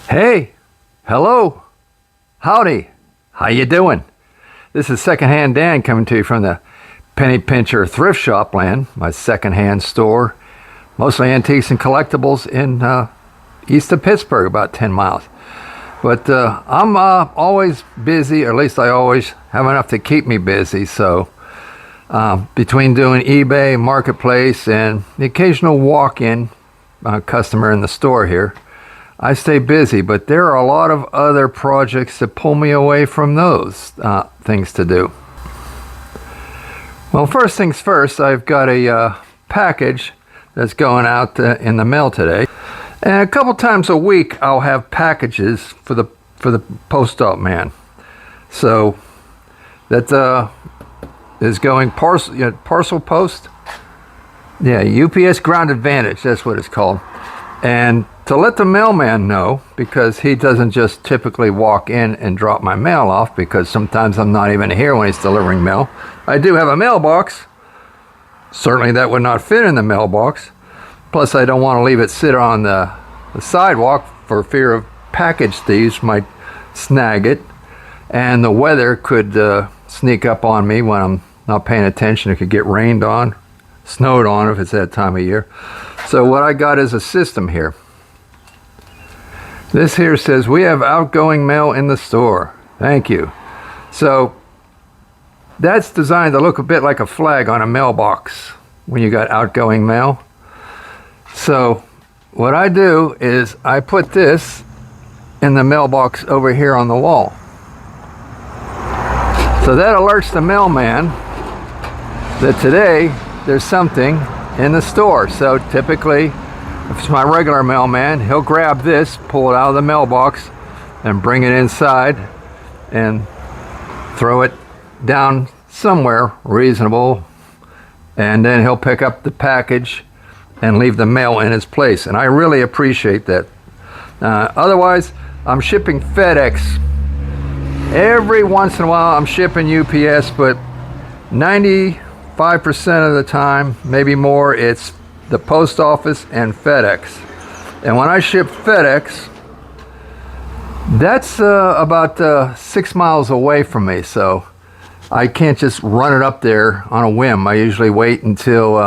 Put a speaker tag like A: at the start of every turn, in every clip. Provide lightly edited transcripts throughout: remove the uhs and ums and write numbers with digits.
A: Hey, hello, howdy, how you doing? This is Secondhand Dan coming to you from the Penny Pincher Thrift Shop land, my secondhand store, mostly antiques and collectibles in east of Pittsburgh, about 10 miles. But I'm always busy, or at least I always have enough to keep me busy, so between doing eBay, Marketplace, and the occasional walk-in customer in the store here, I stay busy, but there are a lot of other projects that pull me away from those things to do. Well, first things first, I've got a package that's going out in the mail today. And a couple times a week, I'll have packages for the post-op man. So that is going parcel post. Yeah, UPS Ground Advantage, that's what it's called. And to let the mailman know, because he doesn't just typically walk in and drop my mail off, because sometimes I'm not even here when he's delivering mail. I do have a mailbox. Certainly that would not fit in the mailbox. Plus I don't want to leave it sit on the sidewalk for fear of package thieves might snag it. And the weather could sneak up on me when I'm not paying attention. It could get rained on, snowed on if it's that time of year. So what I got is a system here. This here says, we have outgoing mail in the store. Thank you. So that's designed to look a bit like a flag on a mailbox when you got outgoing mail. So what I do is I put this in the mailbox over here on the wall. So that alerts the mailman that today there's something in the store. So typically, if it's my regular mailman, he'll grab this, pull it out of the mailbox, and bring it inside and throw it down somewhere reasonable, and then he'll pick up the package and leave the mail in its place. And I really appreciate that. Otherwise, I'm shipping FedEx. Every once in a while I'm shipping UPS, but 95% of the time, maybe more, it's the post office and FedEx. And when I ship FedEx, that's about 6 miles away from me, so I can't just run it up there on a whim. I usually wait until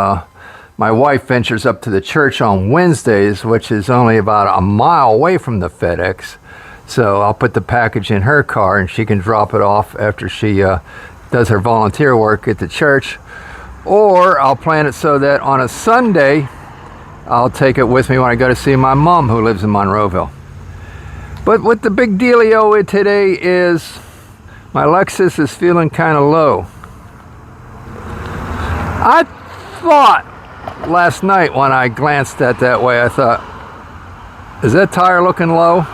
A: my wife ventures up to the church on Wednesdays, which is only about a mile away from the FedEx. So I'll put the package in her car and she can drop it off after she does her volunteer work at the church. Or I'll plan it so that on a Sunday, I'll take it with me when I go to see my mom who lives in Monroeville. But what the big dealio with today is my Lexus is feeling kind of low. I thought last night when I glanced at that way, I thought, is that tire looking low?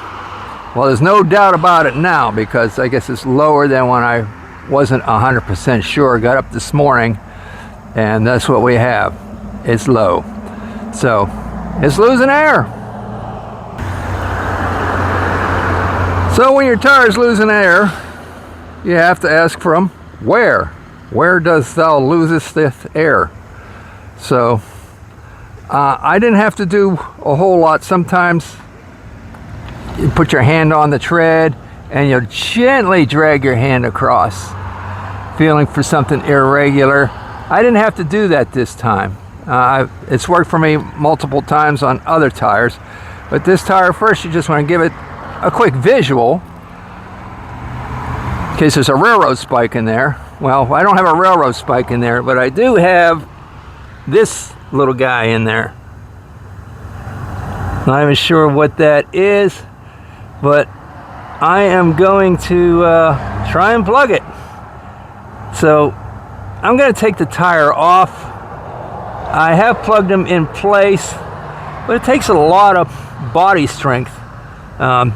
A: Well, there's no doubt about it now, because I guess it's lower than when I wasn't 100% sure. Got up this morning, and that's what we have. It's low. So it's losing air. So when your tire's losing air, you have to ask from where? Where does thou losest air? So I didn't have to do a whole lot. Sometimes you put your hand on the tread and you gently drag your hand across, feeling for something irregular. I didn't have to do that this time. It's worked for me multiple times on other tires, but this tire, first you just want to give it a quick visual in case there's a railroad spike in there. Well, I don't have a railroad spike in there, but I do have this little guy in there. Not even sure what that is, but I am going to try and plug it. So I'm going to take the tire off. I have plugged them in place, but it takes a lot of body strength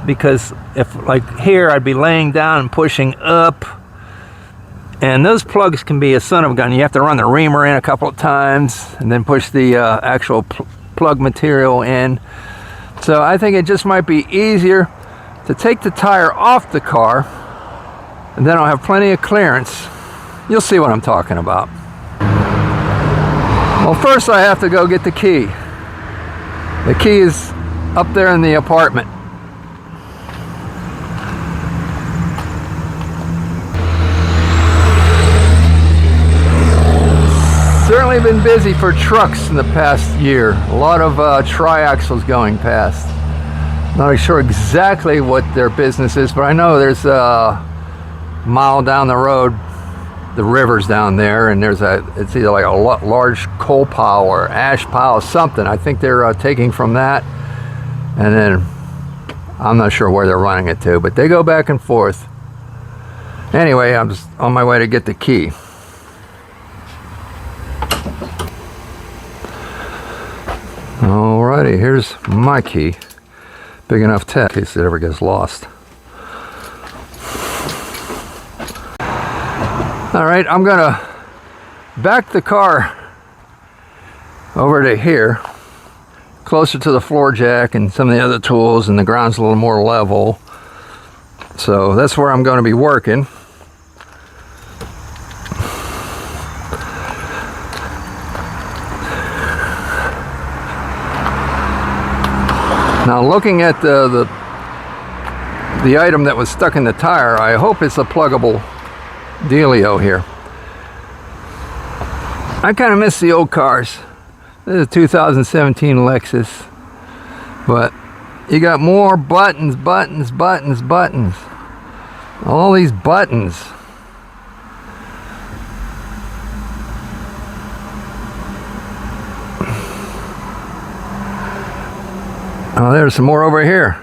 A: because if, like here, I'd be laying down and pushing up, and those plugs can be a son of a gun. You have to run the reamer in a couple of times and then push the actual plug material in. So I think it just might be easier to take the tire off the car, and then I'll have plenty of clearance. You'll see what I'm talking about. Well, first I have to go get the key. The key is up there in the apartment. really been busy for trucks in the past year. A lot of triaxles going past. Not sure exactly what their business is, but I know there's a mile down the road, the river's down there, and it's either like a large coal pile or ash pile or something. I think they're taking from that, and then I'm not sure where they're running it to, but they go back and forth. Anyway, I'm just on my way to get the key. Alrighty, here's my key. Big enough in case it ever gets lost. Alright, I'm gonna back the car over to here, closer to the floor jack and some of the other tools, and the ground's a little more level. So that's where I'm going to be working. Now, looking at the item that was stuck in the tire, I hope it's a pluggable dealio here. I kind of miss the old cars. This is a 2017 Lexus, but you got more buttons. All these buttons. Oh, there's some more over here.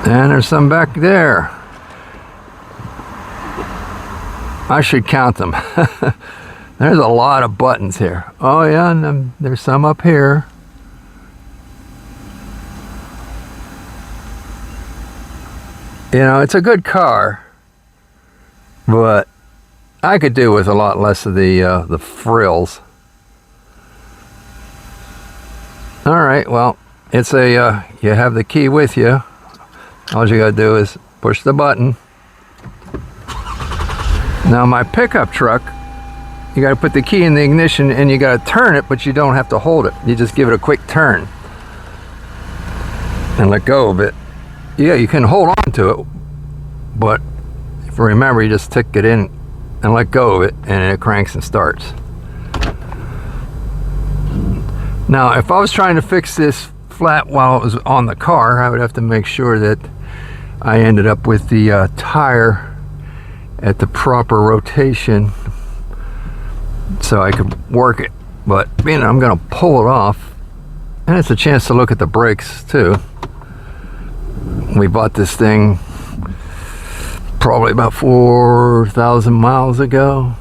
A: And there's some back there. I should count them. There's a lot of buttons here. Oh yeah, and there's some up here. You know, it's a good car, but I could do with a lot less of the frills. All right, well, it's a you have the key with you. All you gotta do is push the button. Now my pickup truck, you gotta put the key in the ignition and you gotta turn it, but you don't have to hold it. You just give it a quick turn and let go of it. Yeah, you can hold on to it, but if you remember, you just stick it in and let go of it, and it cranks and starts. Now, if I was trying to fix this flat while it was on the car, I would have to make sure that I ended up with the tire at the proper rotation so I could work it. But you know, I'm gonna pull it off, and it's a chance to look at the brakes too. We bought this thing probably about 4,000 miles ago.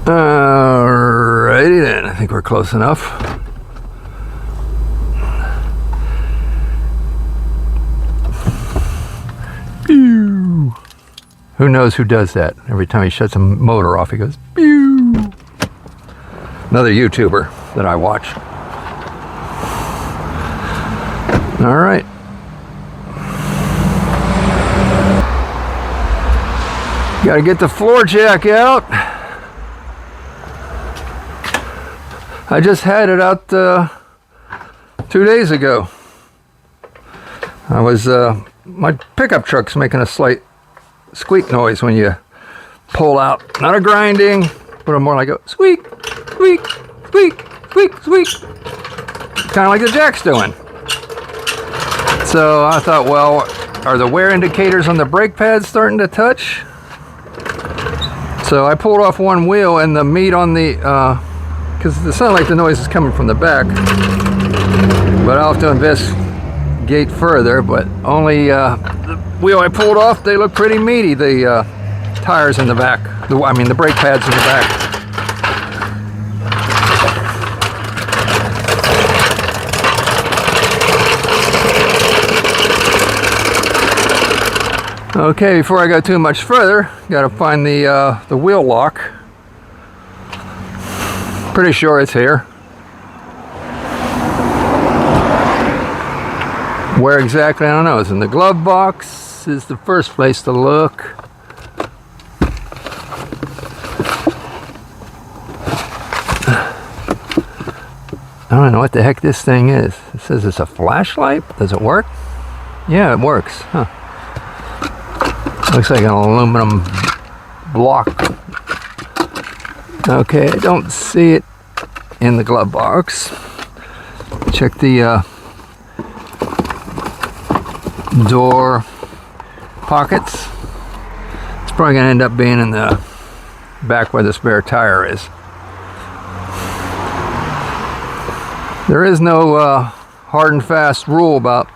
A: Alrighty then, I think we're close enough. Pew. Who knows who does that? Every time he shuts a motor off, he goes, pew. Another YouTuber that I watch. Alright. Gotta get the floor jack out. I just had it out 2 days ago. I was my pickup truck's making a slight squeak noise when you pull out. Not a grinding, but more like a squeak, squeak, squeak, squeak, squeak. Kind of like the jack's doing. So I thought, well, are the wear indicators on the brake pads starting to touch? So I pulled off one wheel, and the meat on the because it sounded like the noise is coming from the back, but I'll have to investigate further. But only the wheel I pulled off, they look pretty meaty, the tires in the back, I mean the brake pads in the back. Okay, before I go too much further, gotta find the wheel lock. Pretty sure it's here. Where exactly, I don't know. It's in the glove box is the first place to look. I don't know what the heck this thing is. It says it's a flashlight. Does it work? Yeah, it works. Huh. Looks like an aluminum block. Okay, I don't see it in the glove box. Check the door pockets. It's probably going to end up being in the back where the spare tire is. There is no hard and fast rule about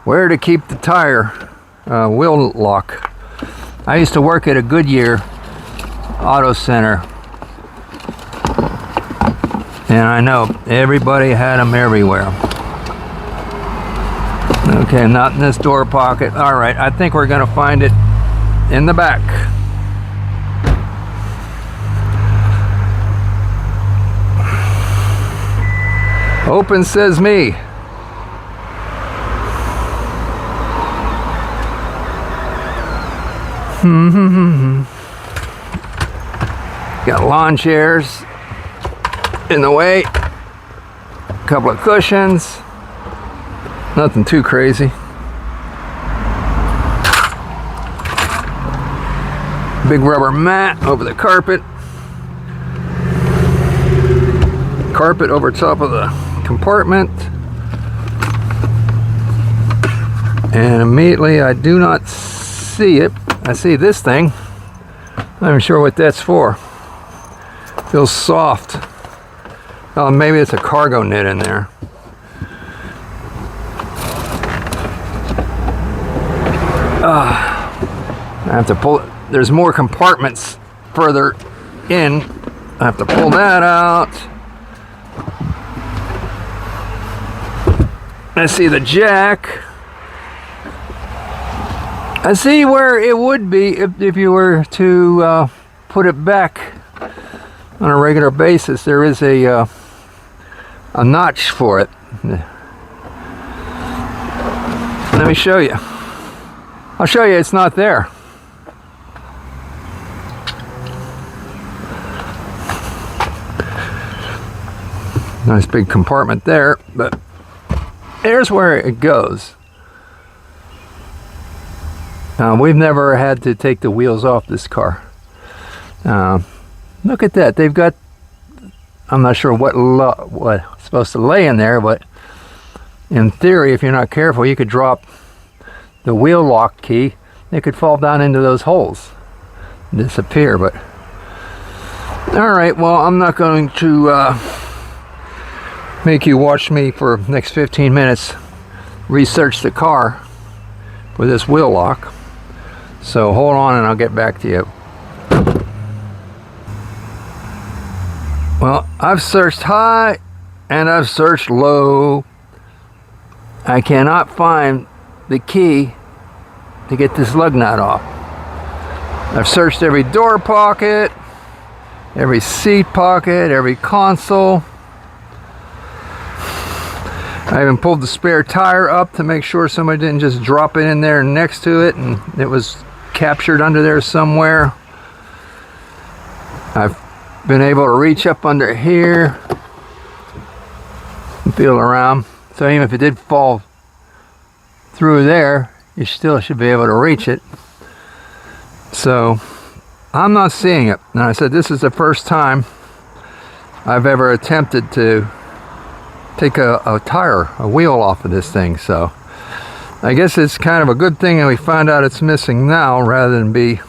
A: where to keep the tire wheel lock. I used to work at a Goodyear auto center, and I know everybody had them everywhere. Okay, not in this door pocket. All right, I think we're gonna find it in the back. Open says me. Got lawn chairs in the way. A couple of cushions. Nothing too crazy. Big rubber mat over the carpet. Carpet over top of the compartment. And immediately I do not see it. I see this thing. I'm not sure what that's for. Feels soft. Oh, maybe it's a cargo net in there. I have to pull it. There's more compartments further in. I have to pull that out. I see the jack. I see where it would be if you were to put it back on a regular basis. There is a notch for it. Let me show you. I'll show you it's not there. Nice big compartment there, but here's where it goes. We've never had to take the wheels off this car. Look at that. They've got, I'm not sure what's supposed to lay in there, but in theory, if you're not careful, you could drop the wheel lock key. It could fall down into those holes and disappear. But all right, well, I'm not going to make you watch me for the next 15 minutes research the car for this wheel lock. So hold on and I'll get back to you. Well, I've searched high and I've searched low. I cannot find the key to get this lug nut off. I've searched every door pocket, every seat pocket, every console. I even pulled the spare tire up to make sure somebody didn't just drop it in there next to it and it was captured under there somewhere. I've been able to reach up under here and feel around. So even if it did fall through there, you still should be able to reach it. So I'm not seeing it. And I said this is the first time I've ever attempted to take a wheel off of this thing. So I guess it's kind of a good thing that we find out it's missing now rather than be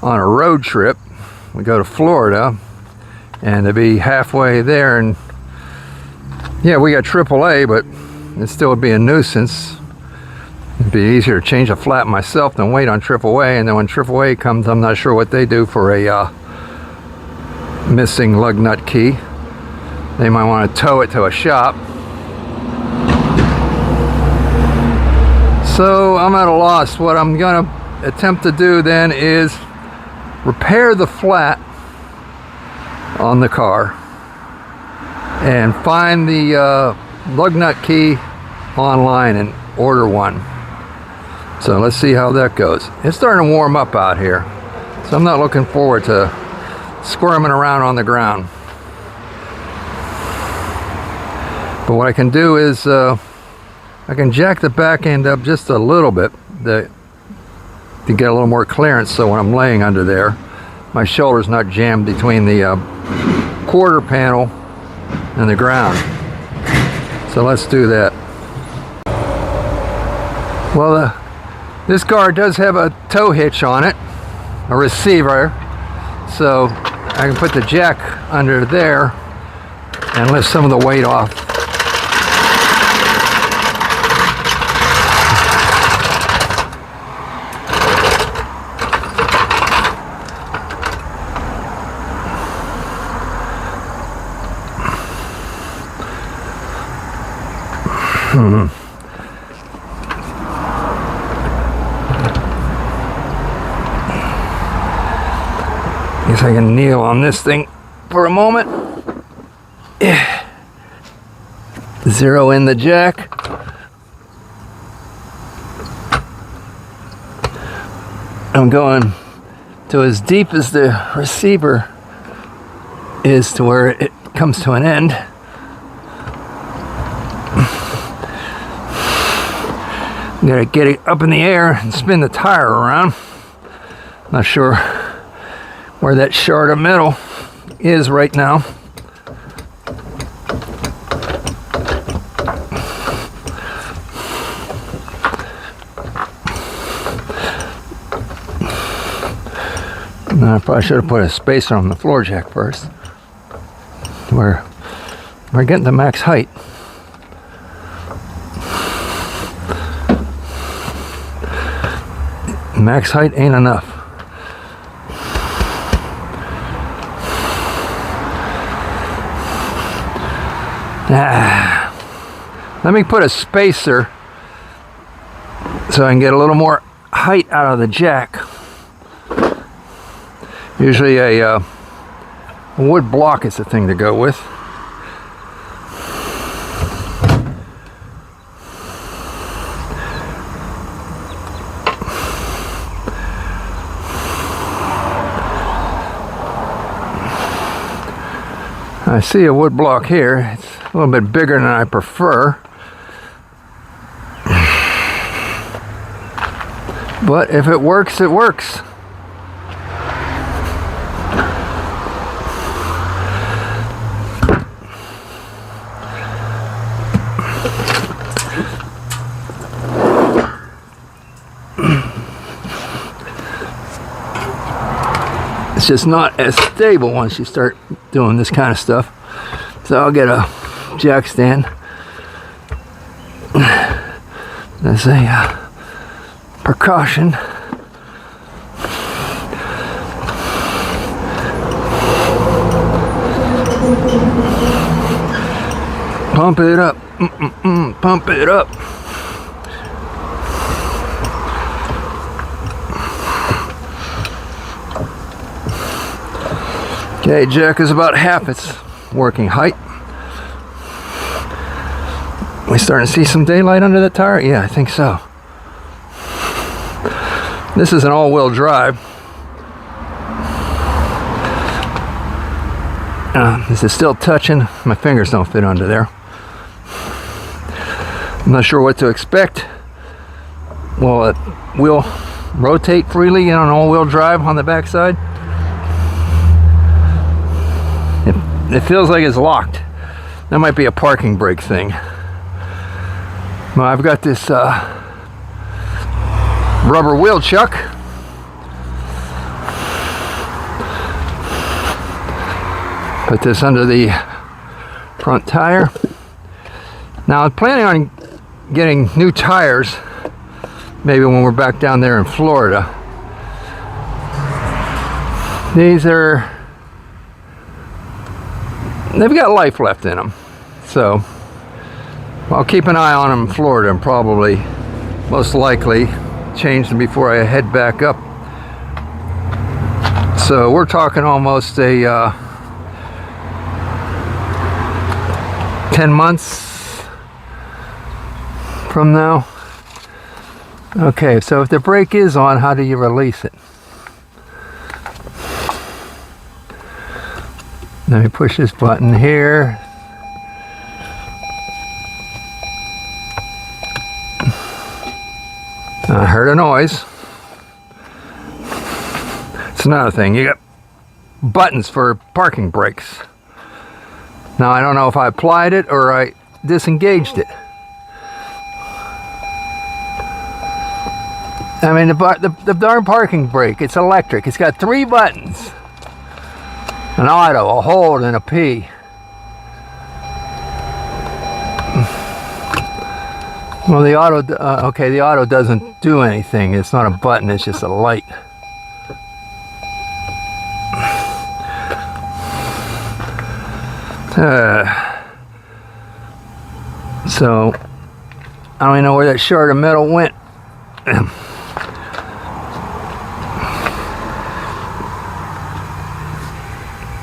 A: on a road trip. We go to Florida and to be halfway there, and yeah, we got AAA, but it still would be a nuisance. It'd be easier to change a flat myself than wait on AAA, and then when AAA comes, I'm not sure what they do for a missing lug nut key. They might want to tow it to a shop. So I'm at a loss. What I'm gonna attempt to do then is repair the flat on the car and find the lug nut key online and order one. So let's see how that goes. It's starting to warm up out here, so I'm not looking forward to squirming around on the ground. But what I can do is I can jack the back end up just a little bit to get a little more clearance, so when I'm laying under there, my shoulder's not jammed between the quarter panel and the ground. So let's do that. Well, this car does have a tow hitch on it, a receiver, so I can put the jack under there and lift some of the weight off. Guess I can kneel on this thing for a moment. Zero in the jack. I'm going to as deep as the receiver is to where it comes to an end. I'm gonna get it up in the air and spin the tire around. Not sure where that shard of metal is right now. I probably should have put a spacer on the floor jack first. We're getting to max height. Max height ain't enough. Let me put a spacer so I can get a little more height out of the jack. Usually a wood block is the thing to go with. I see a wood block here. It's a little bit bigger than I prefer. But if it works, it works. It's just not as stable once you start doing this kind of stuff. So I'll get a jack stand. As a precaution. Pump it up. Pump it up. Okay, jack is about half its working height. We starting to see some daylight under the tire? Yeah, I think so. This is an all-wheel drive. This is still touching. My fingers don't fit under there. I'm not sure what to expect. Will it will rotate freely on an all-wheel drive on the backside? It feels like it's locked. That might be a parking brake thing. Well, I've got this rubber wheel chuck. Put this under the front tire. Now I'm planning on getting new tires maybe when we're back down there in Florida. These are, they've got life left in them, so I'll keep an eye on them in Florida and probably most likely change them before I head back up. So we're talking almost a 10 months from now. Okay, so if the brake is on, how do you release it? Let me push this button here. I heard a noise. It's another thing. You got buttons for parking brakes. Now I don't know if I applied it or I disengaged it. I mean, the darn parking brake, it's electric. It's got 3 buttons. An auto, a hold, and a P. Well, the auto, okay, the auto doesn't do anything. It's not a button, it's just a light. So, I don't even know where that shard of metal went.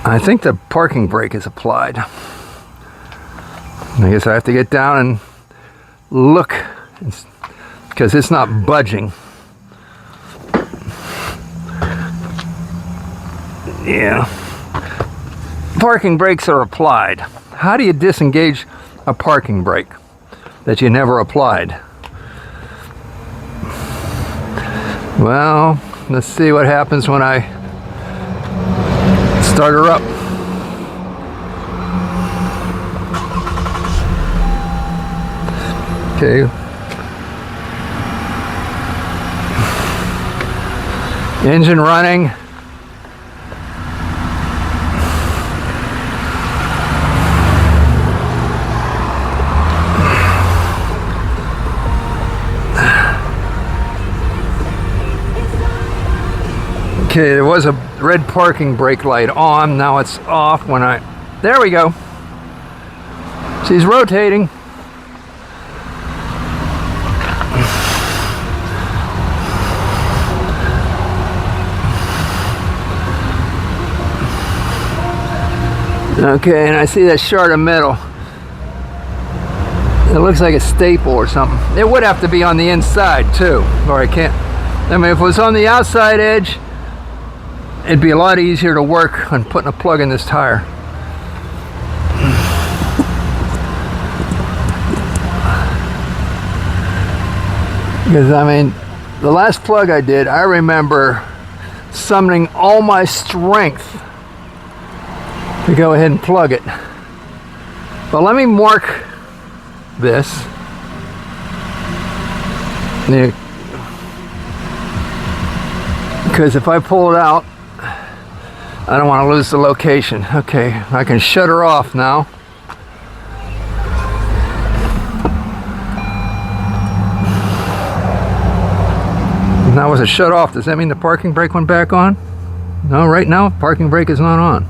A: I think the parking brake is applied. I guess I have to get down and look, because it's not budging. Yeah. Parking brakes are applied. How do you disengage a parking brake that you never applied? Well, let's see what happens when I start her up. Okay. Engine running. Okay, there was a red parking brake light on. Now it's off when I... There we go. She's rotating. Okay, and I see that shard of metal. It looks like a staple or something. It would have to be on the inside too, or I can't... I mean, if it was on the outside edge, it'd be a lot easier to work on putting a plug in this tire. Because, I mean, the last plug I did, I remember summoning all my strength to go ahead and plug it. But let me mark this. Because if I pull it out, I don't want to lose the location. Okay, I can shut her off now. Now was it shut off? Does that mean the parking brake went back on? No, right now parking brake is not on.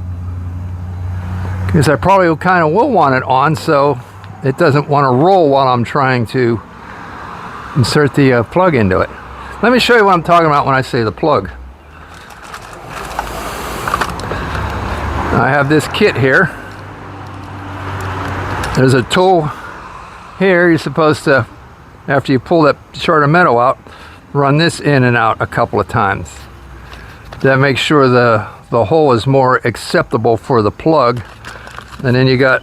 A: Because I probably kind of will want it on so it doesn't want to roll while I'm trying to insert the plug into it. Let me show you what I'm talking about when I say the plug. I have this kit here. There's a tool here. You're supposed to, after you pull that shard of metal out, run this in and out a couple of times. That makes sure the hole is more acceptable for the plug. And then you got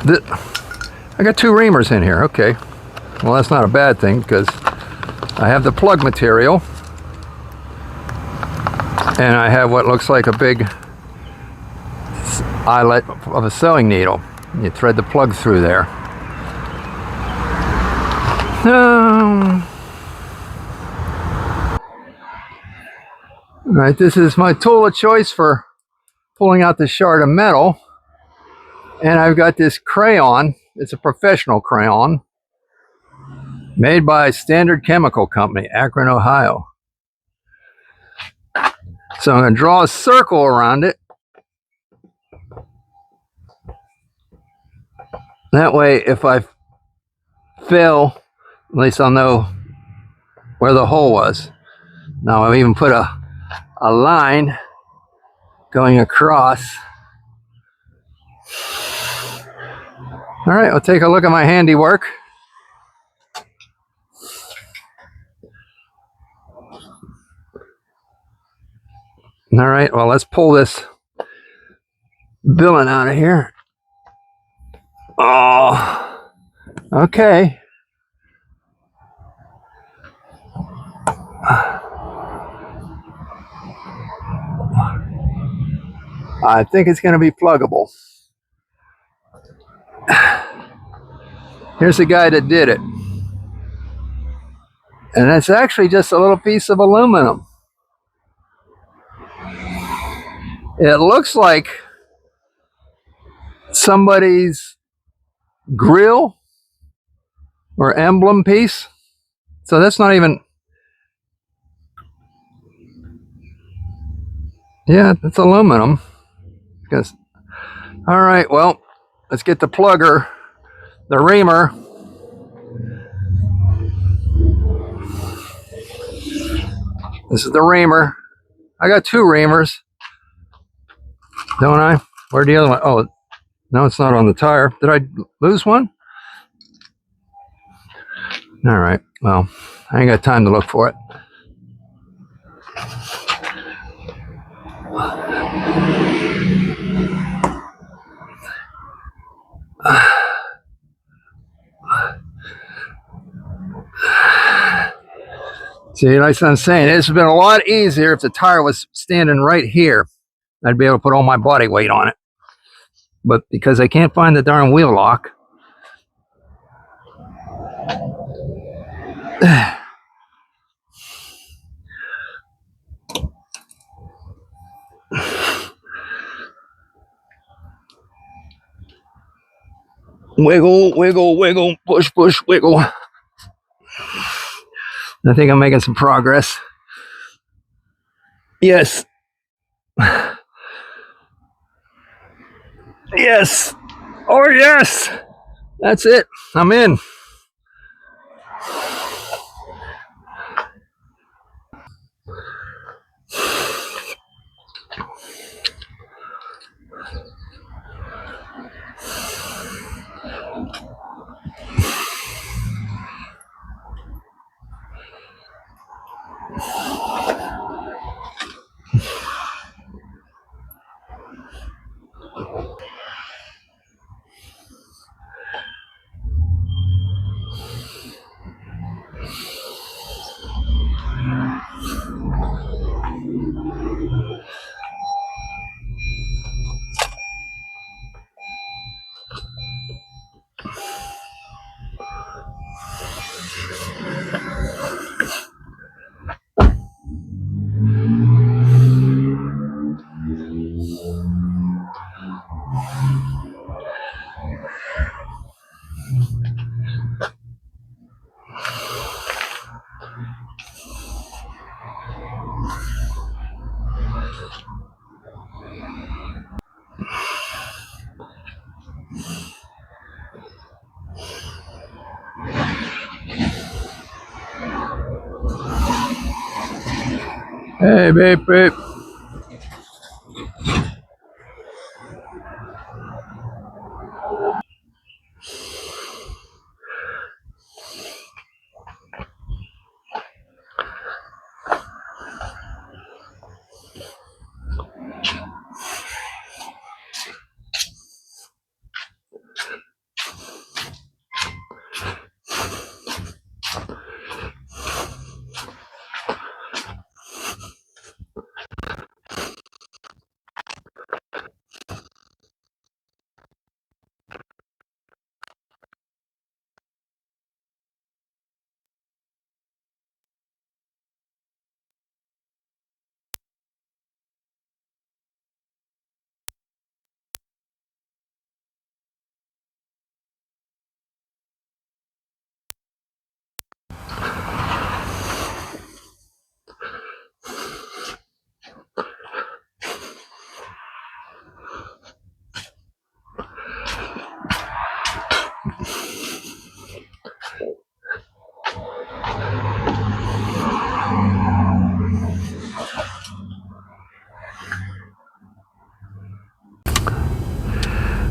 A: this. I got 2 reamers in here. Okay. Well, that's not a bad thing because I have the plug material and I have what looks like a big eyelet of a sewing needle. You thread the plug through there. Alright, this is my tool of choice for pulling out the shard of metal. And I've got this crayon. It's a professional crayon made by Standard Chemical Company, Akron, Ohio. So I'm going to draw a circle around it. That way, if I fail At least I'll know where the hole was. Now I've even put a line going across. All right, we'll take a look at my handiwork. All right, well, let's pull this billing out of here. Oh, okay. I think it's going to be pluggable. Here's the guy that did it. And it's actually just a little piece of aluminum. It looks like somebody's grill or emblem piece. So that's not even, yeah, it's aluminum. Because, all right, well, let's get the plugger, the reamer. This is the reamer. I got two reamers, don't I? Where'd the other one? Oh, no, it's not on the tire. Did I lose one? All right, well, I ain't got time to look for it. See, like I'm saying, this would have been a lot easier if the tire was standing right here. I'd be able to put all my body weight on it. But because I can't find the darn wheel lock, wiggle, wiggle, wiggle, push, push, wiggle. I think I'm making some progress. Yes. Yes. Oh, yes. That's it. I'm in. Hey, babe, babe.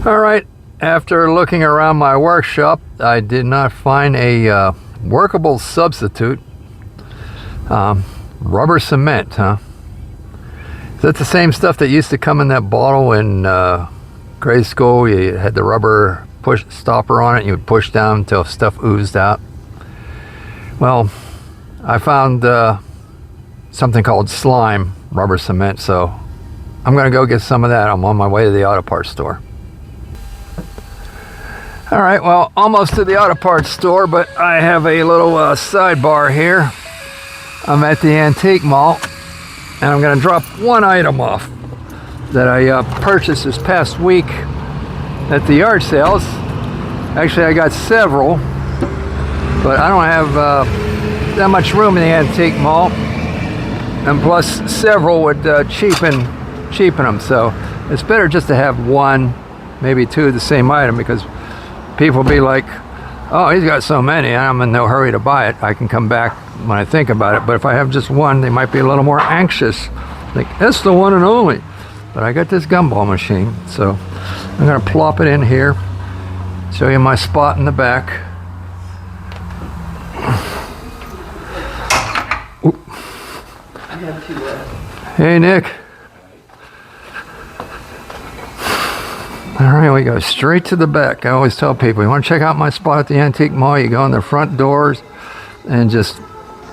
A: All right, after looking around my workshop, I did not find a workable substitute. Rubber cement, huh? Is that the same stuff that used to come in that bottle in grade school? You had the rubber push stopper on it, and you would push down until stuff oozed out. Well, I found something called slime rubber cement, so I'm gonna go get some of that. I'm on my way to the auto parts store. All right, well, almost to the auto parts store, but I have a little sidebar here. I'm at the antique mall, and I'm gonna drop one item off that I purchased this past week at the yard sales. Actually, I got several, but I don't have that much room in the antique mall, and plus several would cheapen them, so it's better just to have one, maybe two of the same item, because people be like, oh, he's got so many, I'm in no hurry to buy it. I can come back when I think about it. But if I have just one, they might be a little more anxious. Like, that's the one and only. But I got this gumball machine, so I'm gonna plop it in here, show you my spot in the back. Oop. Hey, Nick. All right, we go straight to the back. I always tell people, you want to check out my spot at the antique mall, you go in the front doors and just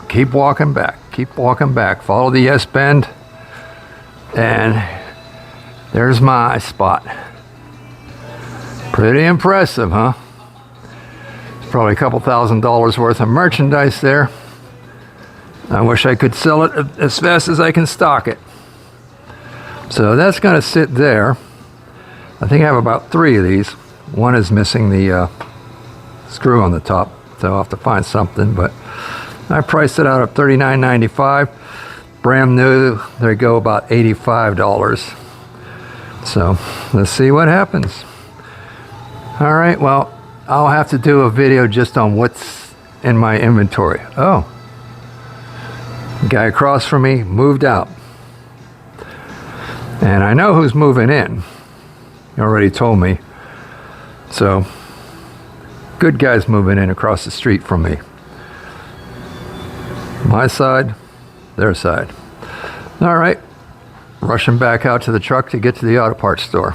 A: keep walking back. Keep walking back. Follow the S-bend, and there's my spot. Pretty impressive, huh? It's probably a couple $1,000s worth of merchandise there. I wish I could sell it as fast as I can stock it. So that's going to sit there. I think I have about 3 of these. One is missing the screw on the top, so I'll have to find something, but I priced it out at $39.95. Brand new, they go about $85. So let's see what happens. All right, well, I'll have to do a video just on what's in my inventory. Oh, the guy across from me moved out. And I know who's moving in. He already told me. So, good guys moving in across the street from me. My side, their side. All right, rushing back out to the truck to get to the auto parts store.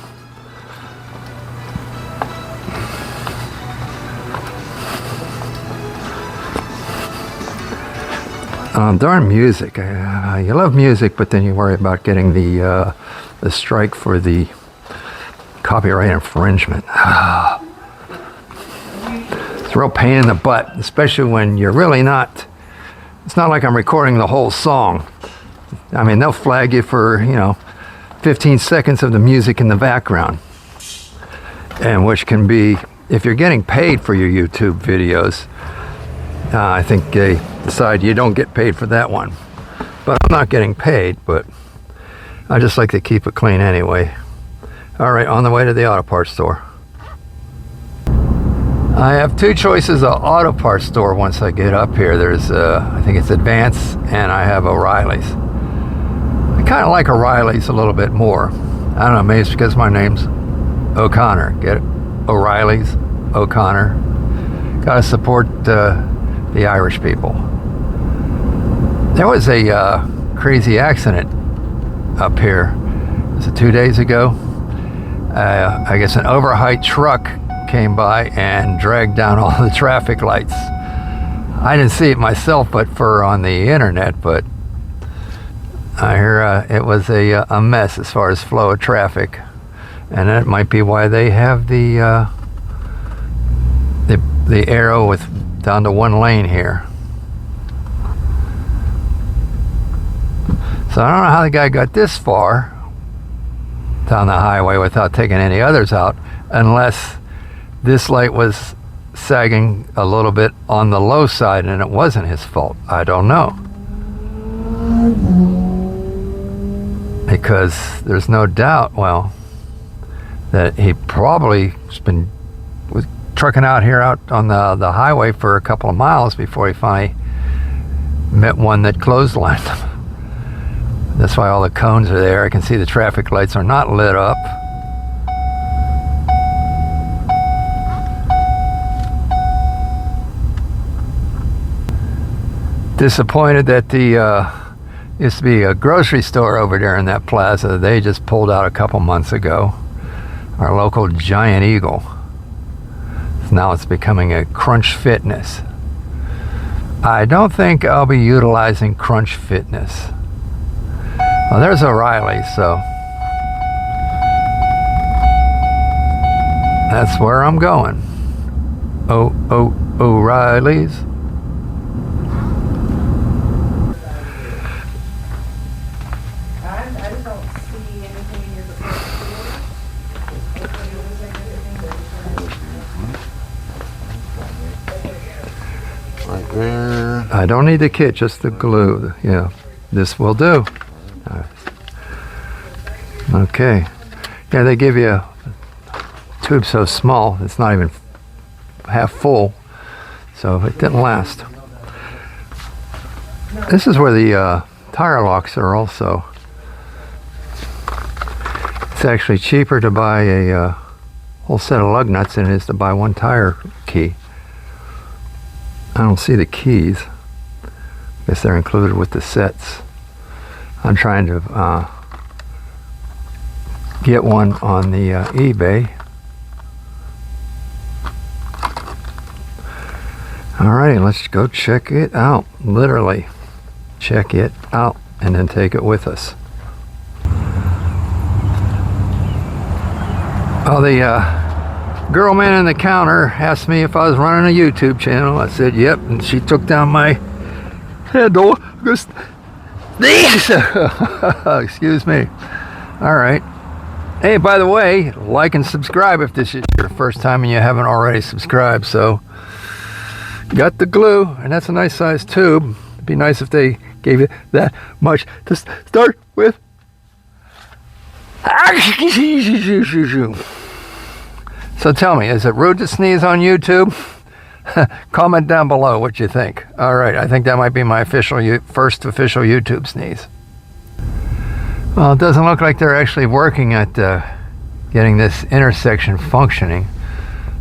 A: Darn music. You love music, but then you worry about getting the strike for the copyright infringement. It's a real pain in the butt, especially when you're really not, it's not like I'm recording the whole song. I mean, they'll flag you for, 15 seconds of the music in the background. And which can be, if you're getting paid for your YouTube videos, I think they decide you don't get paid for that one. But I'm not getting paid, but I just like to keep it clean anyway. All right, on the way to the auto parts store. I have 2 choices of auto parts store once I get up here. There's, I think it's Advance, and I have O'Reilly's. I kind of like O'Reilly's a little bit more. I don't know, maybe it's because my name's O'Connor. Get it? O'Reilly's, O'Connor. Gotta support the Irish people. There was a crazy accident up here. Was it 2 days ago? I guess an overheight truck came by and dragged down all the traffic lights. I didn't see it myself, but for on the internet, but I hear it was a mess as far as flow of traffic, and that might be why they have the arrow with down to 1 lane here. So I don't know how the guy got this far down the highway without taking any others out, unless this light was sagging a little bit on the low side and it wasn't his fault. I don't know. Because there's no doubt, well, that he probably was trucking out here out on the highway for a couple of miles before he finally met one that clotheslined him. That's why all the cones are there. I can see the traffic lights are not lit up. Disappointed that the used to be a grocery store over there in that plaza. They just pulled out a couple months ago. Our local Giant Eagle. Now it's becoming a Crunch Fitness. I don't think I'll be utilizing Crunch Fitness. Well, there's O'Reilly, so that's where I'm going. O'Reilly's.
B: I just don't see anything in your
C: Right there.
A: I don't need the kit, just the glue. Yeah, this will do. Okay. Yeah, they give you a tube so small, it's not even half full, so it didn't last. This is where the tire locks are also. It's actually cheaper to buy a whole set of lug nuts than it is to buy one tire key. I don't see the keys. I guess they're included with the sets. I'm trying to get one on the eBay. Alrighty, let's go check it out. Literally, check it out and then take it with us. Oh, the girl man in the counter asked me if I was running a YouTube channel. I said, yep, and she took down my handle. Excuse me. All right. Hey, by the way, like and subscribe if this is your first time and you haven't already subscribed. So, got the glue, and that's a nice size tube. It'd be nice if they gave you that much to start with. So tell me, is it rude to sneeze on YouTube? Comment down below what you think. All right, I think that might be my first official YouTube sneeze. Well, it doesn't look like they're actually working at getting this intersection functioning.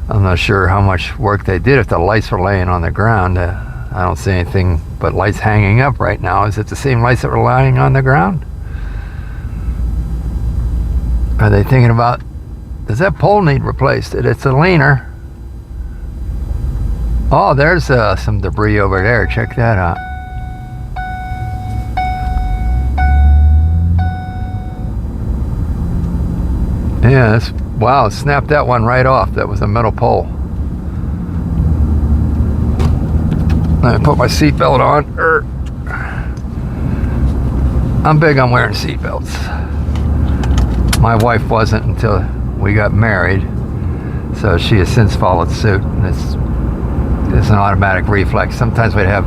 A: I'm not sure how much work they did if the lights were laying on the ground. I don't see anything but lights hanging up right now. Is it the same lights that were lying on the ground? Are they thinking about, does that pole need replaced? It's a leaner. Oh, there's some debris over there. Check that out. Yeah, wow, snapped that one right off. That was a metal pole. Let me put my seatbelt on. I'm big on wearing seatbelts. My wife wasn't until we got married, so she has since followed suit. And it's an automatic reflex. Sometimes we'd have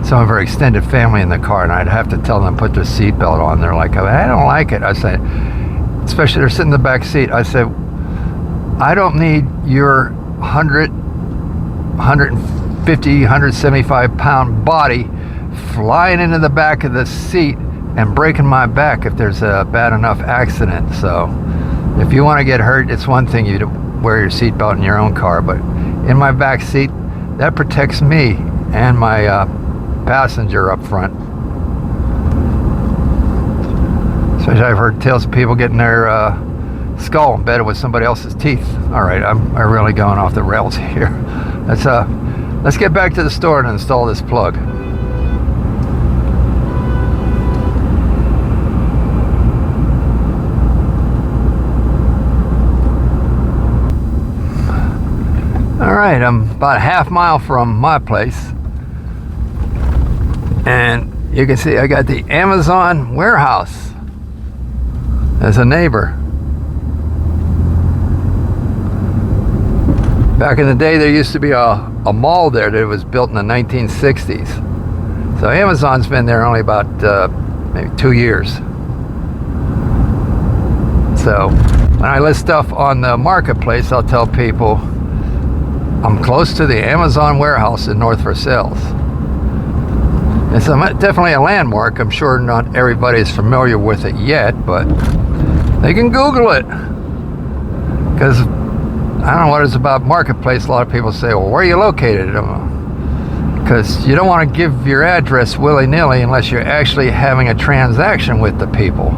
A: some of her extended family in the car, and I'd have to tell them to put their seatbelt on. They're like, I don't like it. I say, especially they're sitting in the back seat. I said, I don't need your 150, 175 pound body flying into the back of the seat and breaking my back if there's a bad enough accident. So if you want to get hurt, it's one thing you to wear your seatbelt in your own car, but in my back seat, that protects me and my passenger up front. Especially I've heard tales of people getting their skull embedded with somebody else's teeth. All right, I'm really going off the rails here. Let's get back to the store and install this plug. All right, I'm about a half mile from my place, and you can see I got the Amazon warehouse as a neighbor. Back in the day, there used to be a mall there that was built in the 1960s. So Amazon's been there only about maybe 2 years. So when I list stuff on the marketplace, I'll tell people I'm close to the Amazon warehouse in North Versailles. It's definitely a landmark. I'm sure not everybody's familiar with it yet, but they can Google it. Because I don't know what it's about marketplace. A lot of people say, well, where are you located? because you don't want to give your address willy-nilly unless you're actually having a transaction with the people.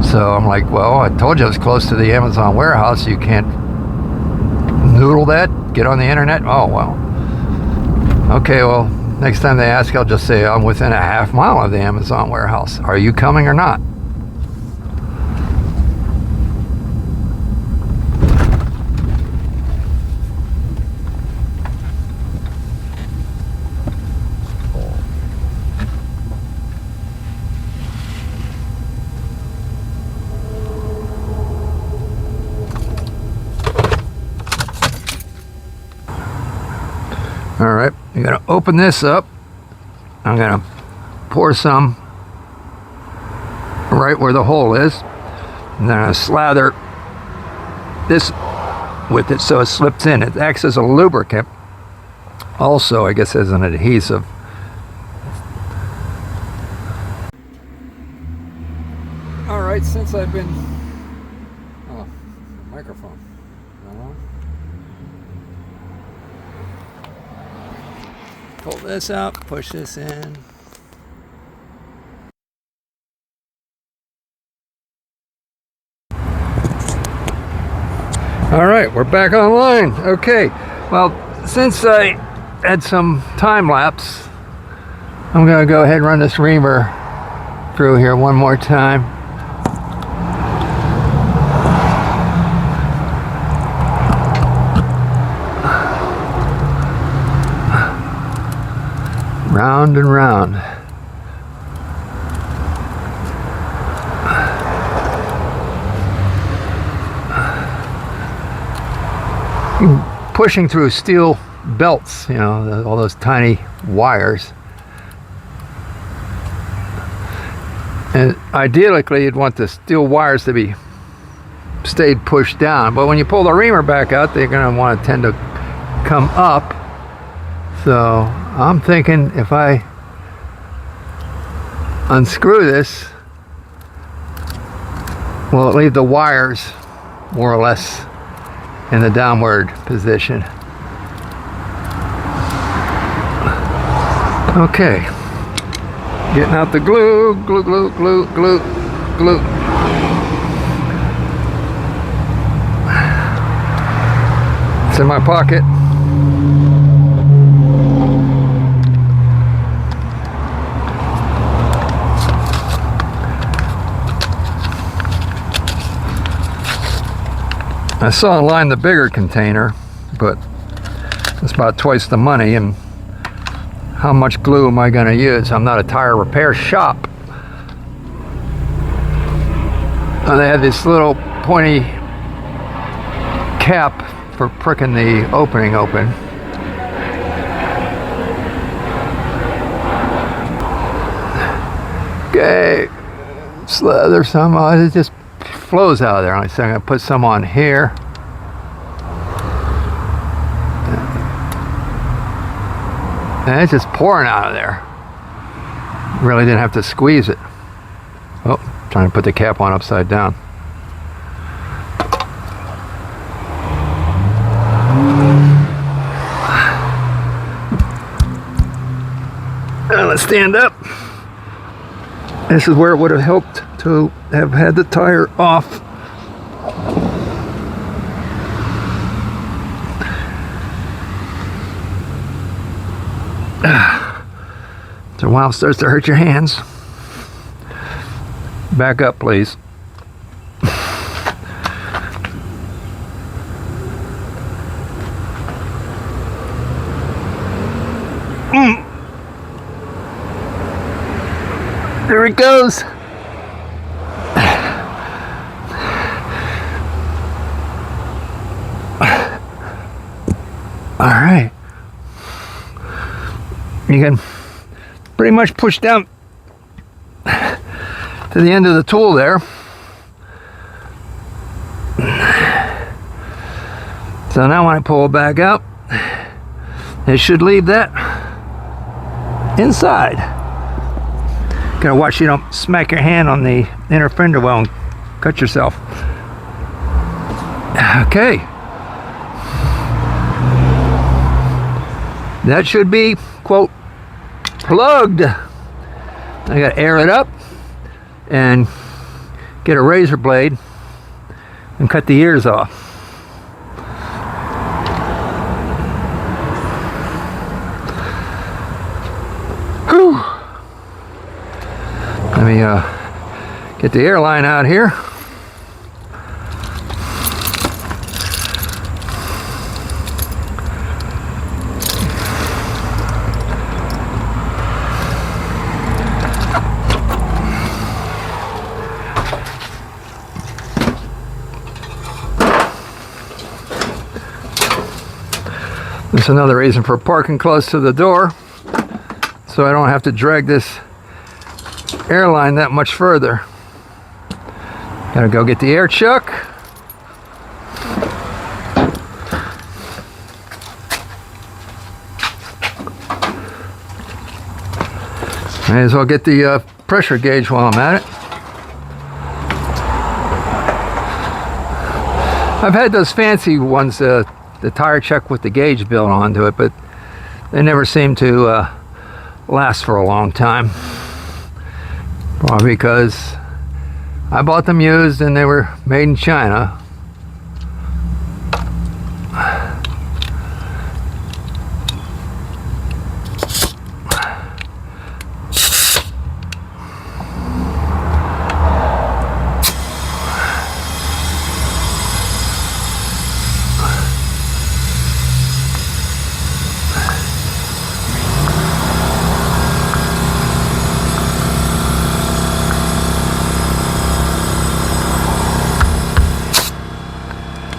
A: So I'm like, well, I told you I was close to the Amazon warehouse. You can't noodle that, get on the internet. Oh, well. Okay, well, next time they ask, I'll just say I'm within a half mile of the Amazon warehouse. Are you coming or not? All right, I'm gonna open this up. I'm gonna pour some right where the hole is, and then I'm gonna slather this with it so it slips in. It acts as a lubricant, also I guess as an adhesive. All right, since I've been microphone. Pull this out, push this in. All right, we're back online. Okay, well, since I had some time lapse, I'm gonna go ahead and run this reamer through here one more time. Round and round. Pushing through steel belts, you know, all those tiny wires. And ideally, you'd want the steel wires to be stayed pushed down. But when you pull the reamer back out, they're going to want to tend to come up. So I'm thinking if I unscrew this, will it leave the wires more or less in the downward position? Okay, getting out the glue, glue, glue, glue, glue, glue. It's in my pocket. I saw online the bigger container, but it's about twice the money, and how much glue am I going to use? I'm not a tire repair shop. And they had this little pointy cap for pricking the opening open. Okay, slather some. Oh, it just flows out of there. So I'm going to put some on here. And it's just pouring out of there. Really didn't have to squeeze it. Oh, trying to put the cap on upside down. And let's stand up. This is where it would have helped to have had the tire off. So while it starts to hurt your hands, back up, please. There it goes. All right. You can pretty much push down to the end of the tool there. So now when I pull it back out, it should leave that inside. Gotta watch you don't smack your hand on the inner fender well and cut yourself. Okay. That should be quote plugged. I got to air it up and get a razor blade and cut the ears off. Whew. Let me get the airline out here. That's another reason for parking close to the door, so I don't have to drag this airline that much further. Gotta go get the air chuck. May as well get the pressure gauge while I'm at it. I've had those fancy ones, the tire check with the gauge built onto it, but they never seem to last for a long time. Probably because I bought them used and they were made in China.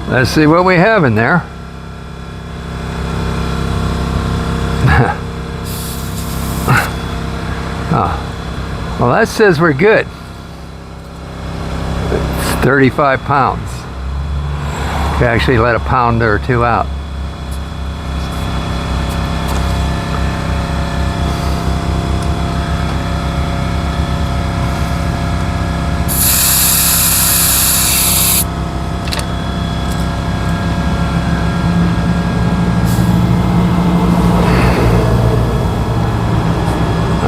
A: Let's see what we have in there. Oh. Well, that says we're good. It's 35 pounds. Could actually let a pound or two out.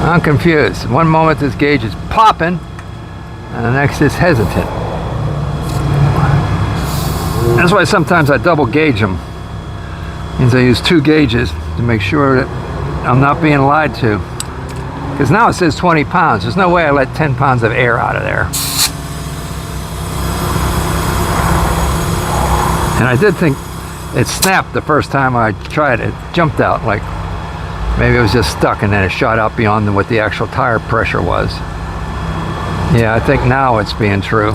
A: I'm confused. One moment this gauge is popping, and the next is hesitant. That's why sometimes I double gauge them. Means I use two gauges to make sure that I'm not being lied to. Because now it says 20 pounds. There's no way I let 10 pounds of air out of there. And I did think it snapped the first time I tried it. It jumped out like maybe it was just stuck and then it shot out beyond what the actual tire pressure was. Yeah, I think now it's being true.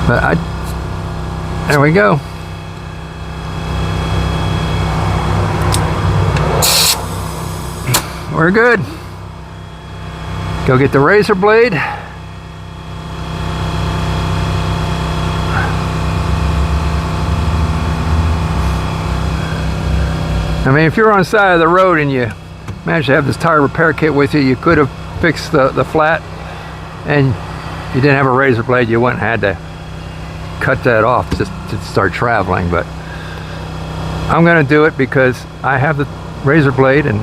A: But there we go. We're good. Go get the razor blade. I mean, if you're on the side of the road and you manage to have this tire repair kit with you, you could have fixed the flat, and you didn't have a razor blade, you wouldn't have had to cut that off just to start traveling. But I'm going to do it because I have the razor blade, and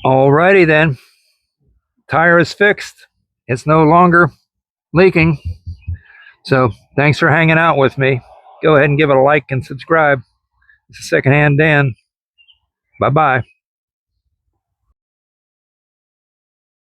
A: Alrighty then. Tire is fixed. It's no longer leaking. So thanks for hanging out with me. Go ahead and give it a like and subscribe. This is Secondhand Dan. Bye-bye.